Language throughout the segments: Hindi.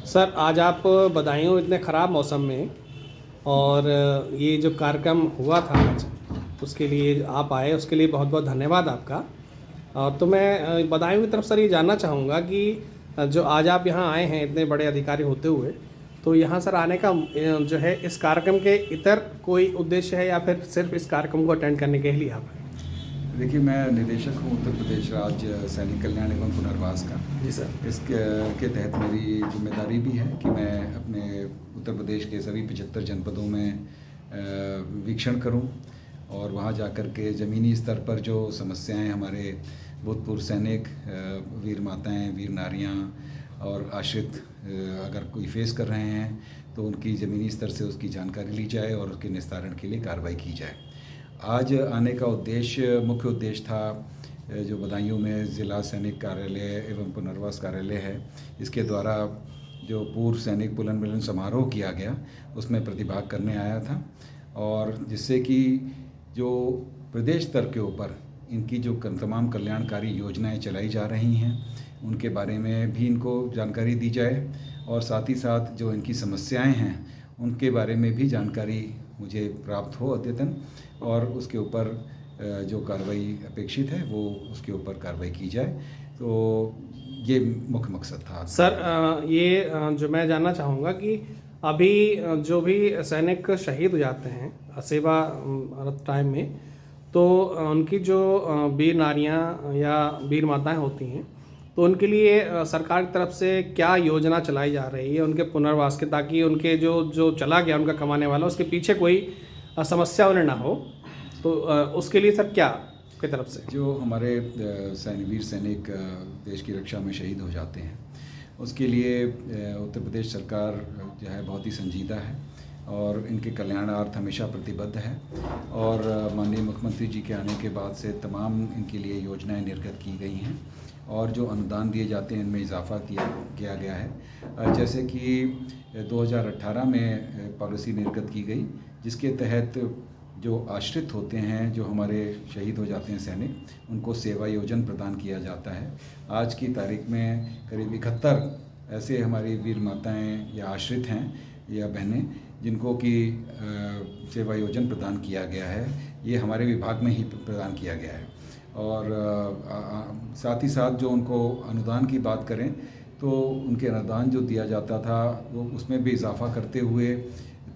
सर आज आप बधाई इतने ख़राब मौसम में और ये जो कार्यक्रम हुआ था आज उसके लिए आप आए, उसके लिए बहुत बहुत धन्यवाद आपका। और तो मैं बदायूं की तरफ सर ये जानना चाहूँगा कि जो आज आप यहाँ आए हैं इतने बड़े अधिकारी होते हुए, तो यहाँ सर आने का जो है इस कार्यक्रम के इतर कोई उद्देश्य है या फिर सिर्फ इस कार्यक्रम को अटेंड करने के लिए आप आए? देखिए, मैं निदेशक हूँ उत्तर प्रदेश राज्य सैनिक कल्याण एवं पुनर्वास का। जी सर। इसके के तहत मेरी जिम्मेदारी भी है कि मैं अपने उत्तर प्रदेश के सभी 75 जनपदों में वीक्षण करूँ और वहाँ जाकर के ज़मीनी स्तर पर जो समस्याएं हमारे भूतपूर्व सैनिक, वीर माताएं, वीर नारियाँ और आश्रित अगर कोई फेस कर रहे हैं तो उनकी ज़मीनी स्तर से उसकी जानकारी ली जाए और उसके निस्तारण के लिए कार्रवाई की जाए। आज आने का मुख्य उद्देश्य था जो बदायूं में ज़िला सैनिक कार्यालय एवं पुनर्वास कार्यालय है, इसके द्वारा जो पूर्व सैनिक पुनर्मिलन समारोह किया गया उसमें प्रतिभाग करने आया था और जिससे कि जो प्रदेश स्तर के ऊपर इनकी जो तमाम कल्याणकारी योजनाएं चलाई जा रही हैं उनके बारे में भी इनको जानकारी दी जाए और साथ ही साथ जो इनकी समस्याएं हैं उनके बारे में भी जानकारी मुझे प्राप्त हो अद्यतन और उसके ऊपर जो कार्रवाई अपेक्षित है वो उसके ऊपर कार्रवाई की जाए। तो ये मुख्य मकसद था सर ये जो मैं जानना चाहूँगा कि अभी जो भी सैनिक शहीद हो जाते हैं सेवा टाइम में, तो उनकी जो वीर नारियाँ या वीर माताएं होती हैं, तो उनके लिए सरकार की तरफ से क्या योजना चलाई जा रही है उनके पुनर्वास के, ताकि उनके जो चला गया उनका कमाने वाला उसके पीछे कोई समस्या उन्हें ना हो, तो उसके लिए सर क्या की तरफ से जो हमारे वीर सैनिक देश की रक्षा में शहीद हो जाते हैं उसके लिए उत्तर प्रदेश सरकार जो है बहुत ही संजीदा है और इनके कल्याणार्थ हमेशा प्रतिबद्ध है और माननीय मुख्यमंत्री जी के आने के बाद से तमाम इनके लिए योजनाएं निर्गत की गई हैं और जो अनुदान दिए जाते हैं इनमें इजाफा किया गया है। जैसे कि 2018 में पॉलिसी निर्गत की गई जिसके तहत जो आश्रित होते हैं, जो हमारे शहीद हो जाते हैं सैनिक, उनको सेवा योजन प्रदान किया जाता है। आज की तारीख में करीब 71 ऐसे हमारी वीर माताएं या आश्रित हैं या बहनें जिनको कि सेवा योजन प्रदान किया गया है। ये हमारे विभाग में ही प्रदान किया गया है और साथ ही साथ जो उनको अनुदान की बात करें तो उनके अनुदान जो दिया जाता था वो उसमें भी इजाफा करते हुए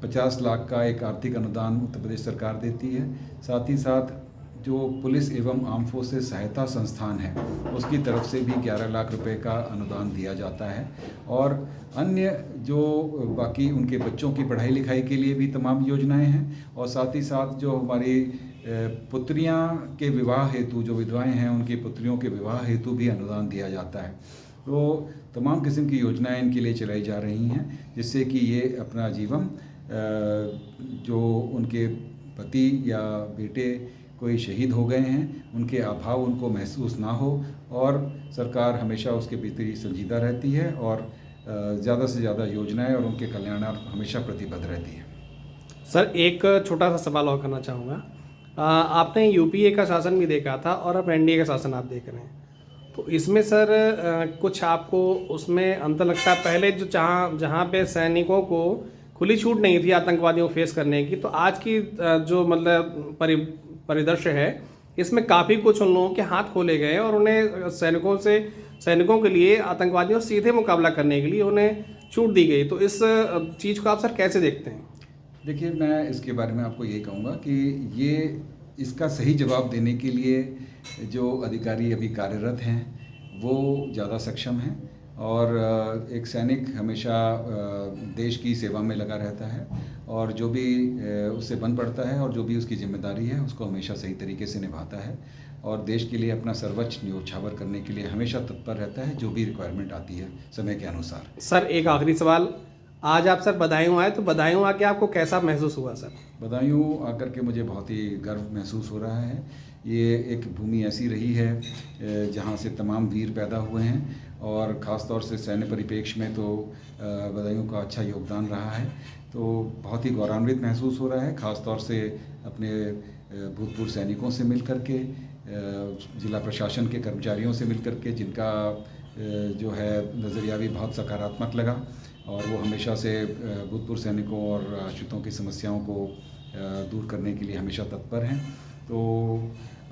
50 लाख का एक आर्थिक अनुदान उत्तर प्रदेश सरकार देती है। साथ ही साथ जो पुलिस एवं आर्म फोर्सेस सहायता संस्थान है उसकी तरफ से भी 11 लाख रुपए का अनुदान दिया जाता है और अन्य जो बाकी उनके बच्चों की पढ़ाई लिखाई के लिए भी तमाम योजनाएं हैं और साथ ही साथ जो हमारी पुत्रियां के विवाह हेतु, जो विधवाएं हैं उनकी पुत्रियों के विवाह हेतु भी अनुदान दिया जाता है। तो तमाम किस्म की योजनाएं इनके लिए चलाई जा रही हैं जिससे कि ये अपना जीवन जो उनके पति या बेटे कोई शहीद हो गए हैं उनके अभाव उनको महसूस ना हो और सरकार हमेशा उसके प्रति संजीदा रहती है और ज़्यादा से ज़्यादा योजनाएं और उनके कल्याणार्थ हमेशा प्रतिबद्ध रहती है। सर एक छोटा सा सवाल और करना चाहूँगा। आपने यूपीए का शासन भी देखा था और अब एनडीए का शासन आप देख रहे हैं, तो इसमें सर कुछ आपको उसमें अंतर लगता है? पहले जो जहाँ पे सैनिकों को खुली छूट नहीं थी आतंकवादियों को फेस करने की, तो आज की जो मतलब परिदृश्य है इसमें काफ़ी कुछ उन लोगों के हाथ खोले गए और उन्हें सैनिकों के लिए आतंकवादियों से सीधे मुकाबला करने के लिए उन्हें छूट दी गई। तो इस चीज़ को आप सर कैसे देखते हैं? देखिए, मैं इसके बारे में आपको यही कहूँगा कि ये इसका सही जवाब देने के लिए जो अधिकारी अभी कार्यरत हैं वो ज़्यादा सक्षम हैं और एक सैनिक हमेशा देश की सेवा में लगा रहता है और जो भी उससे बन पड़ता है और जो भी उसकी जिम्मेदारी है उसको हमेशा सही तरीके से निभाता है और देश के लिए अपना सर्वोच्च न्योछावर करने के लिए हमेशा तत्पर रहता है जो भी रिक्वायरमेंट आती है समय के अनुसार। सर एक आखिरी सवाल, आज आप सर बदायूं आए तो बदायूं आके आपको कैसा महसूस हुआ सर? बदायूं आकर के मुझे बहुत ही गर्व महसूस हो रहा है। ये एक भूमि ऐसी रही है जहाँ से तमाम वीर पैदा हुए हैं और ख़ास तौर से सैन्य परिप्रेक्ष्य में तो बदायूं का अच्छा योगदान रहा है। तो बहुत ही गौरवान्वित महसूस हो रहा है, ख़ास तौर से अपने भूतपूर्व सैनिकों से मिल कर के, जिला प्रशासन के कर्मचारियों से मिल कर के जिनका जो है नज़रिया भी बहुत सकारात्मक लगा और वो हमेशा से भूतपूर्व सैनिकों और आश्रितों की समस्याओं को दूर करने के लिए हमेशा तत्पर हैं। तो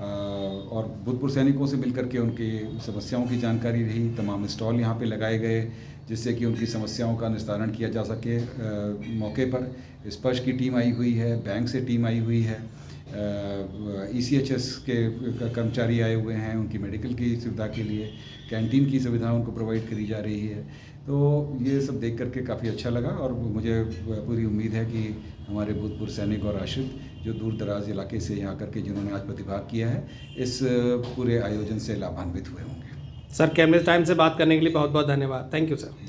और भूतपूर्व सैनिकों से मिलकर के उनकी समस्याओं की जानकारी रही। तमाम स्टॉल यहाँ पे लगाए गए जिससे कि उनकी समस्याओं का निस्तारण किया जा सके। मौके पर स्पर्श की टीम आई हुई है, बैंक से टीम आई हुई है, ECHS के कर्मचारी आए हुए हैं उनकी मेडिकल की सुविधा के लिए, कैंटीन की सुविधा उनको प्रोवाइड करी जा रही है। तो ये सब देख करके काफ़ी अच्छा लगा और मुझे पूरी उम्मीद है कि हमारे भूतपूर्व सैनिक और आश्रित जो दूर दराज इलाके से यहाँ करके जिन्होंने आज प्रतिभाग किया है इस पूरे आयोजन से लाभान्वित हुए होंगे। सर कैमरे टाइम से बात करने के लिए बहुत बहुत धन्यवाद। Thank you sir.